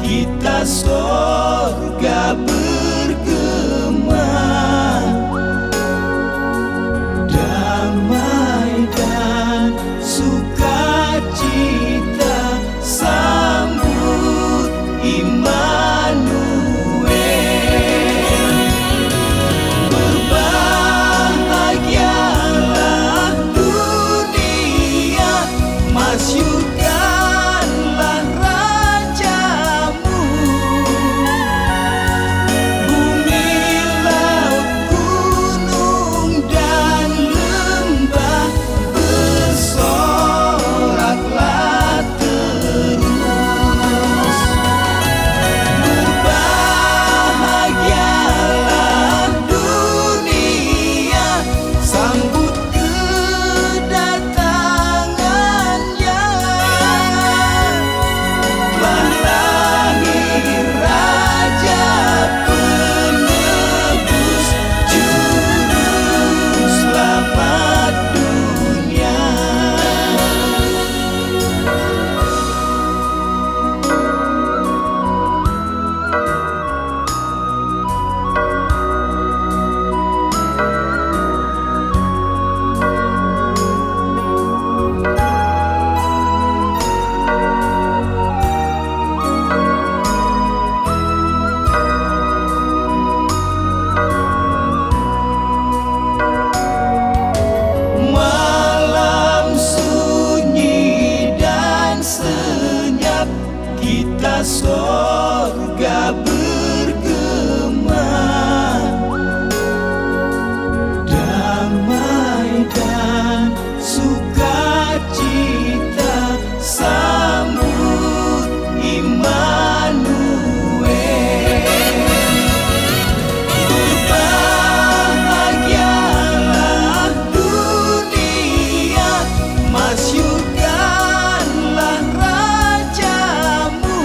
kita sorga bergema, damai dan sukacita sambut Immanuel. Berbahagialah dunia, masyurkanlah Rajamu. Bumi, laut, gunung, dan lembah bersoraklah terus. Berbahagialah dunia, sambut kedatangannya. Telah lahir Raja Penebus, Juru Selamat dunia. Malam sunyi dan senyap, kita sorga bergema, damai dan sukacita sambut Immanuel. Berbahagialah dunia, masyurkanlah Rajamu.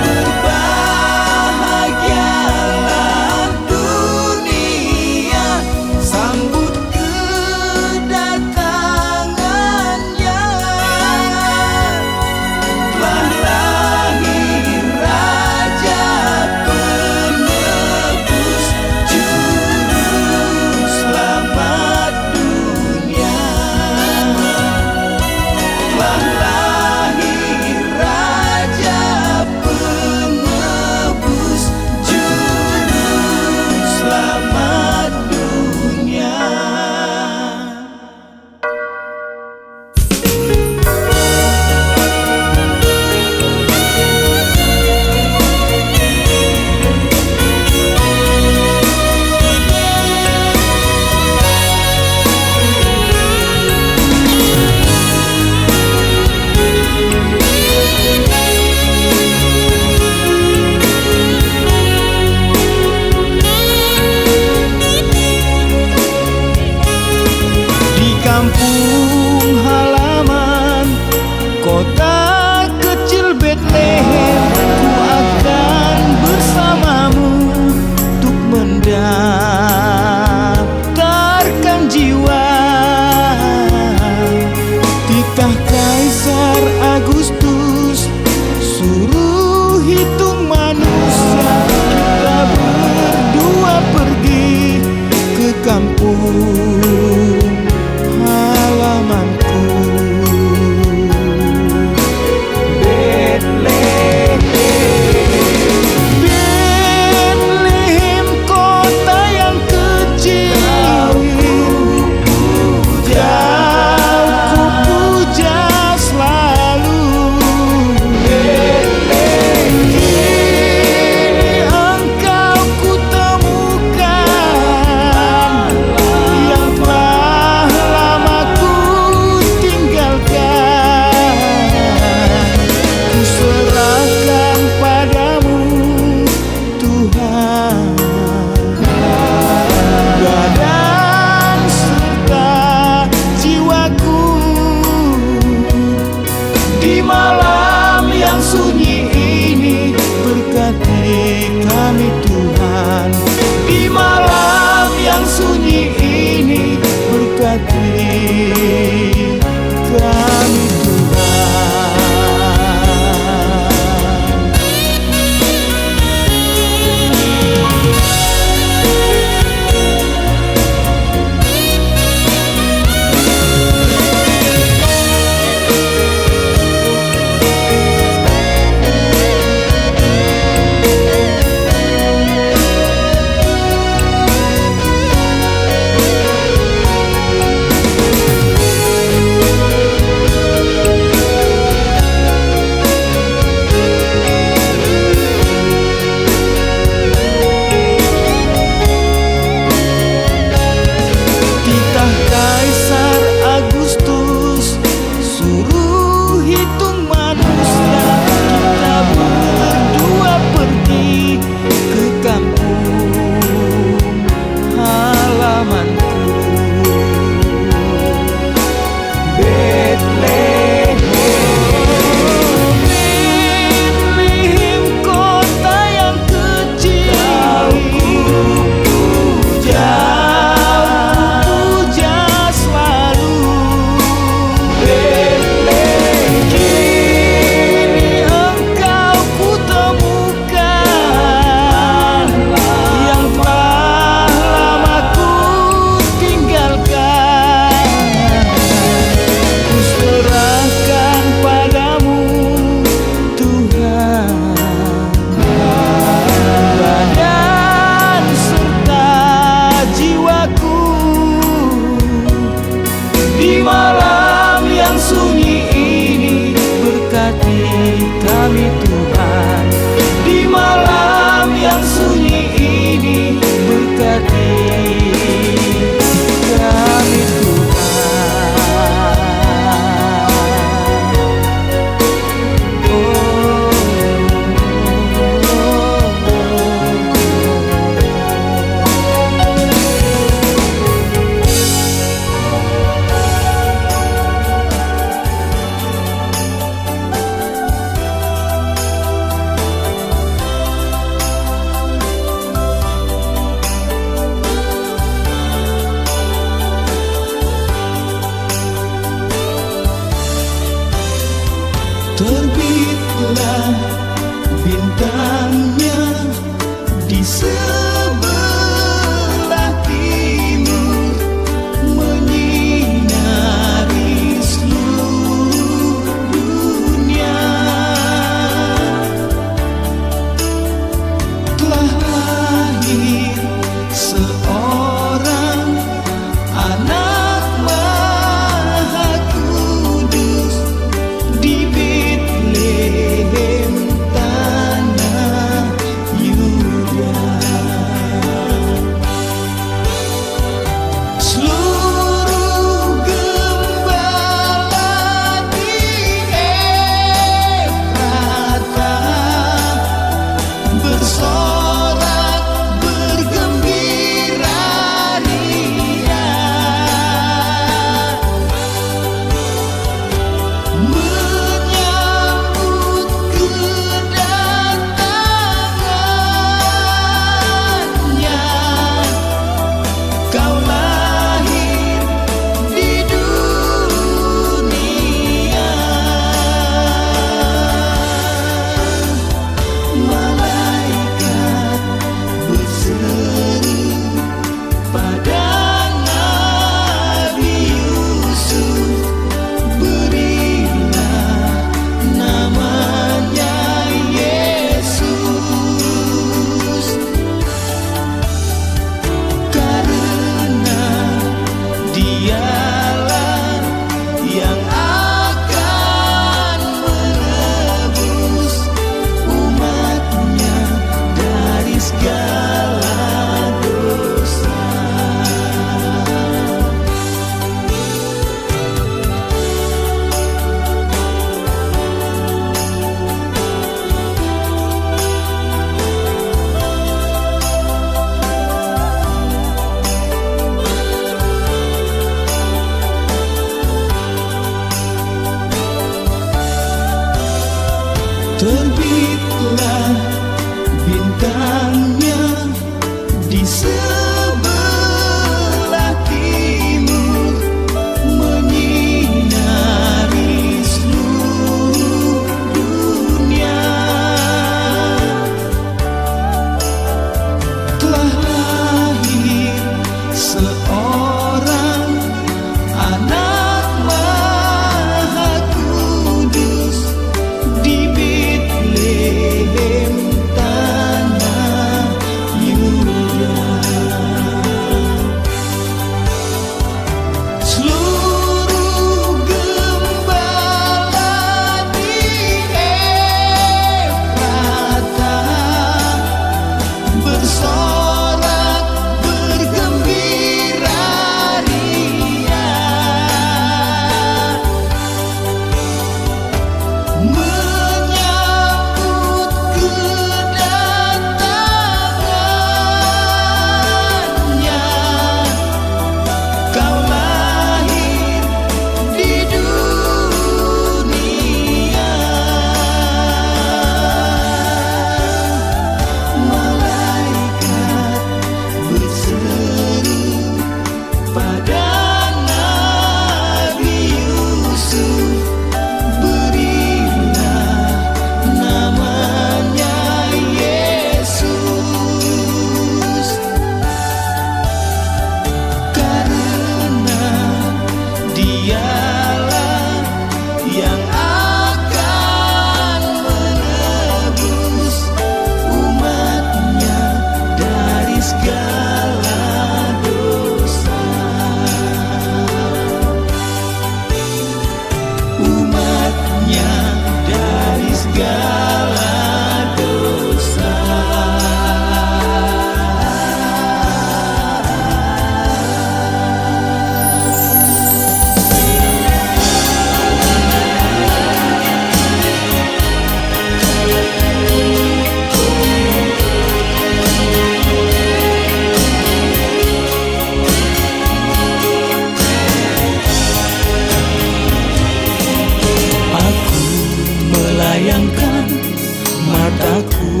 aku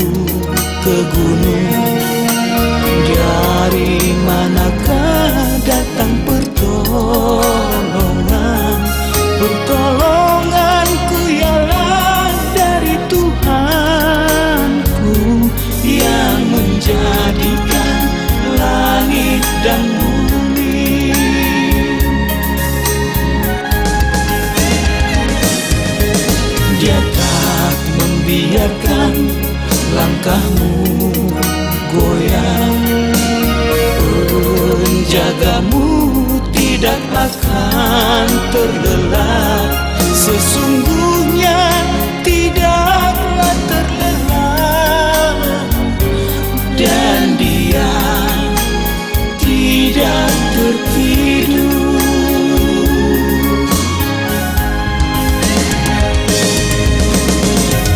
ke gunung. Dari manakah datang pertolongan? Pertolonganku ialah dari Tuhanku yang menjadikan langit dan bumi. Dia tak membiarkan langkahmu goyang, penjagamu tidak akan terlelap, sesungguhnya tidaklah terlelap, dan Dia tidak tertidur.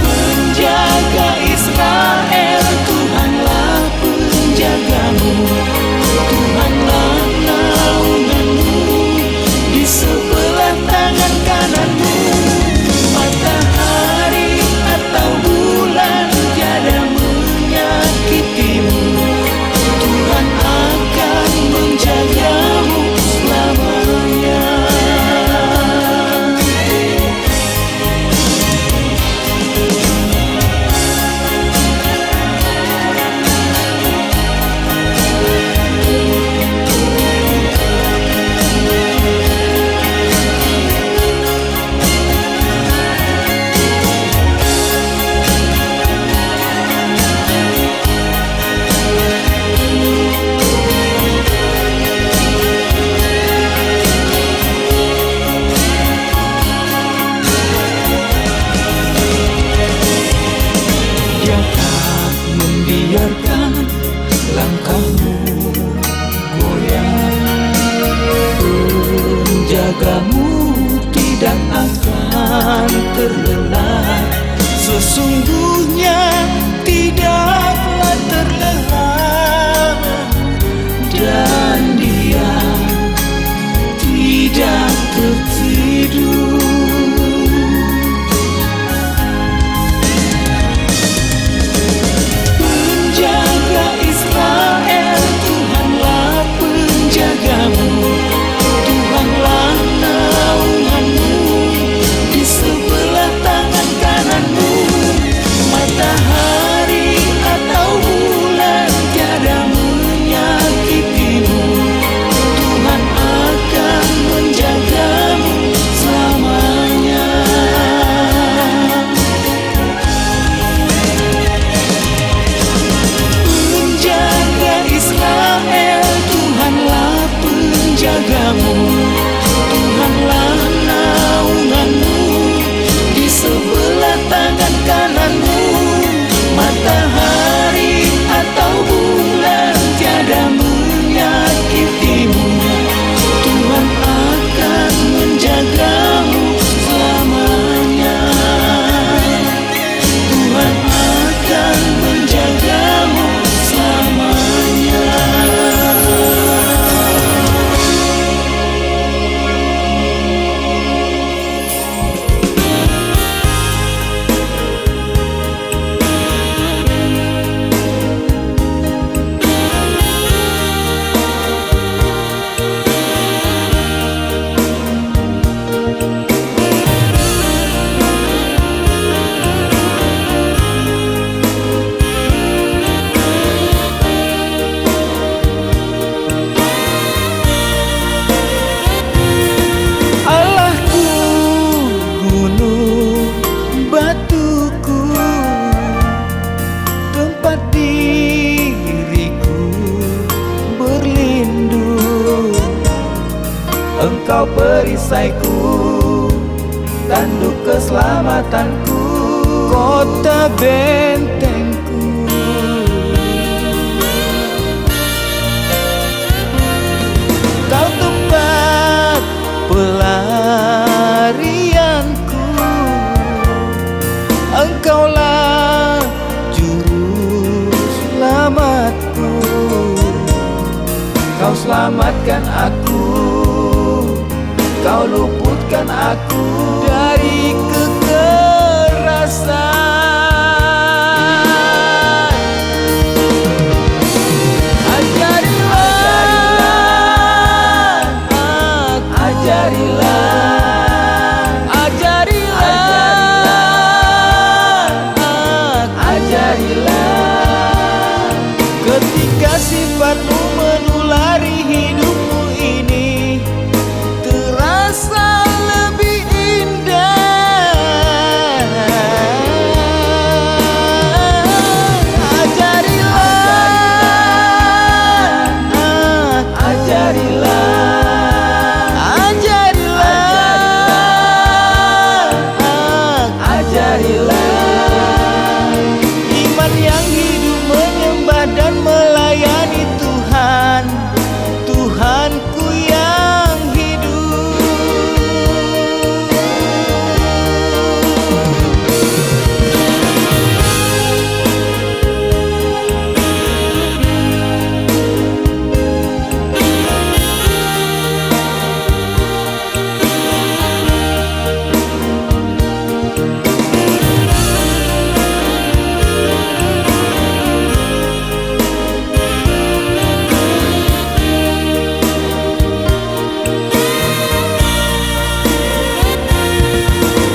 Penjaga Israel, Tuhanlah penjagamu, Tuhanlah naunganmu, di sebelah tangan kananmu. Matahari atau bulan tiada menyakitimu, Tuhan akan menjagamu selamanya. Dia tak membiarkan langkahmu goyang, penjagamu tidak akan terlelap, sesungguhnya tidaklah terlelap, dan Dia tidak tertidur. Penjaga Israel, Tuhanlah penjagamu, Tuhanlah naunganmu, di sebelah tangan kananmu. Matahari atau bulan tiada menyakitimu, Tuhan akan menjagamu selamanya. Penjaga Israel, Tuhanlah penjagamu, Tuhanlah naunganmu, di sebelah tangan kananmu. Matahari atau bulan tiada menyakitimu, Tuhan akan menjagamu selamanya. Tuhan akan menjagamu selamanya. Allahku, gunung batuku, tempat diriku berlindung. Engkau perisaiku, tanduk keselamatanku, kota bentengku. Kau tempat pelarianku, Engkaulah juru selamatku. Kau selamatkan aku, Kau luputkan aku dari kekerasan. ajarilah. Ketika sifatmu menulari hidupku ini, terasa lebih indah. Ajarilah, ajarilah iman yang hidup menyembah dan melayani Tuhan, Tuhanku yang hidup.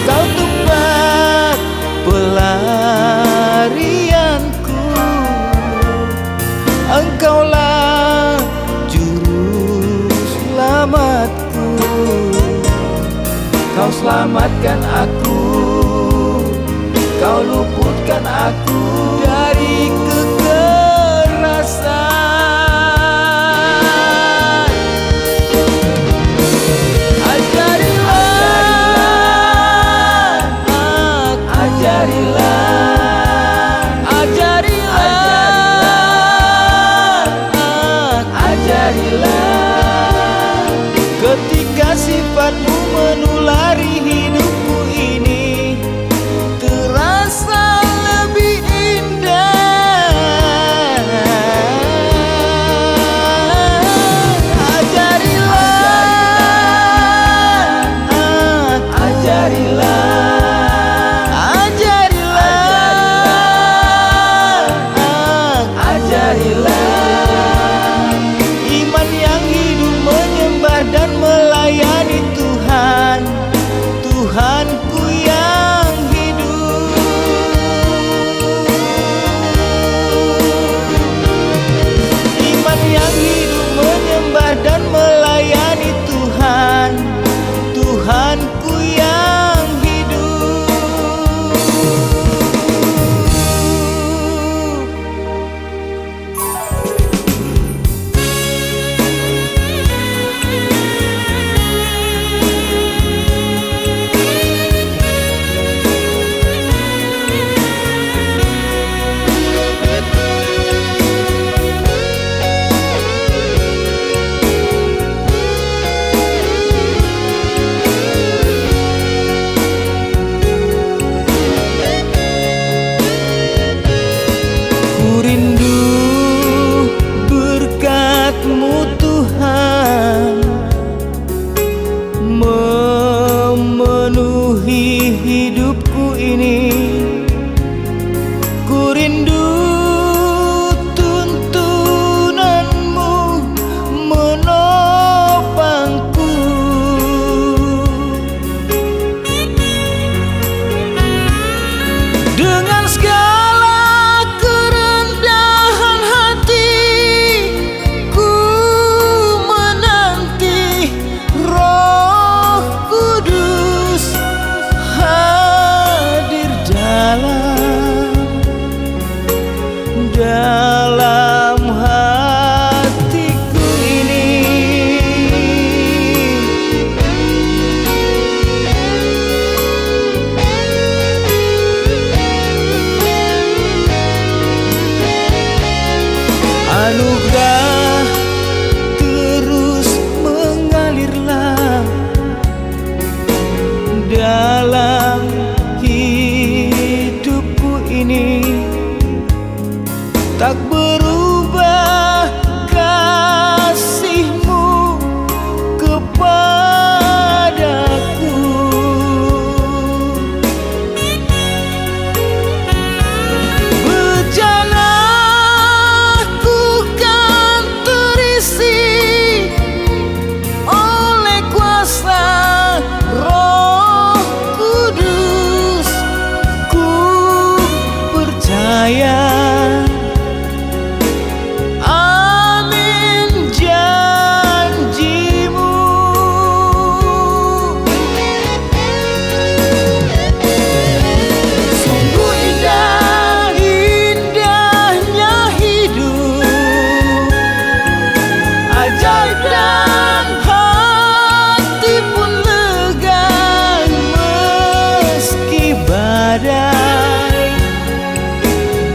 Kau tempat pelarianku, Engkaulah juru selamatku. Kau selamatkan aku, Kau luputkan aku dari kekerasan. Ajarilah, ketika sifatmu menulari hidupku ini, terasa lebih indah. Ajarilah iman yang hidup menyembah dan melayani Tuhan, Tuhanku yang hidup. Iman yang hidup menyembah dan melayani Tuhan, Tuhanku yang hidup. Ku rindu berkat-Mu Tuhan, memenuhi hidupku ini. Ku rindu tuntunan-Mu menopangku. Dengan segala kerendahan hati, ku menanti Roh Kudus hadir dalam hatiku ini. Anugerah terus mengalirlah dalam hidupku ini, tak berubah kasih-Mu kepadaku. Bejanaku kan terisi oleh kuasa Roh Kudus. Ku percaya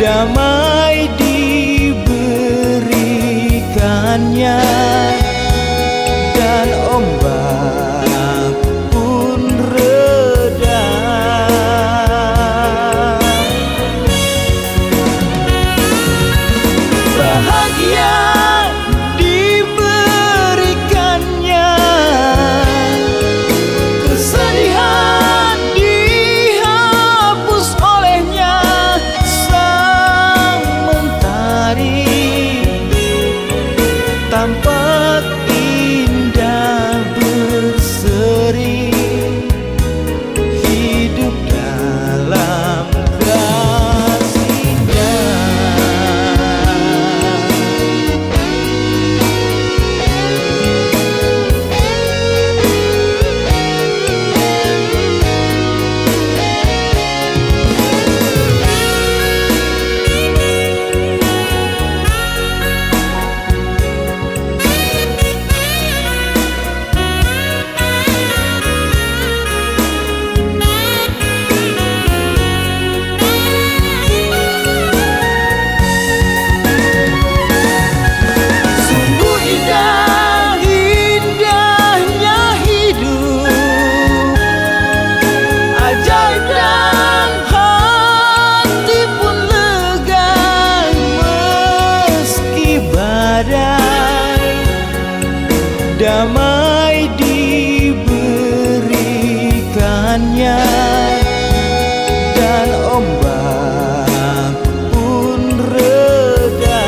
damai diberikannya, dan ombak pun reda. Bahagia diberikannya, kesedihan dihapus olehnya. Sang mentari tampak indah berseri, hidup dalam kasihnya. Damai diberikannya, dan ombak pun reda.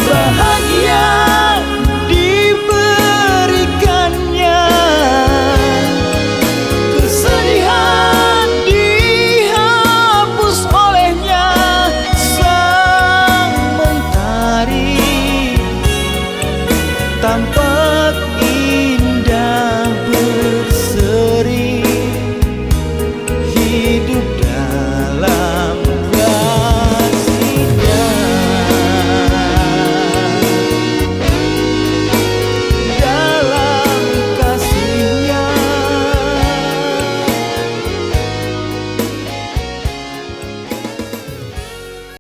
Bahagia diberikannya, kesedihan dihapus olehnya. Tampak indah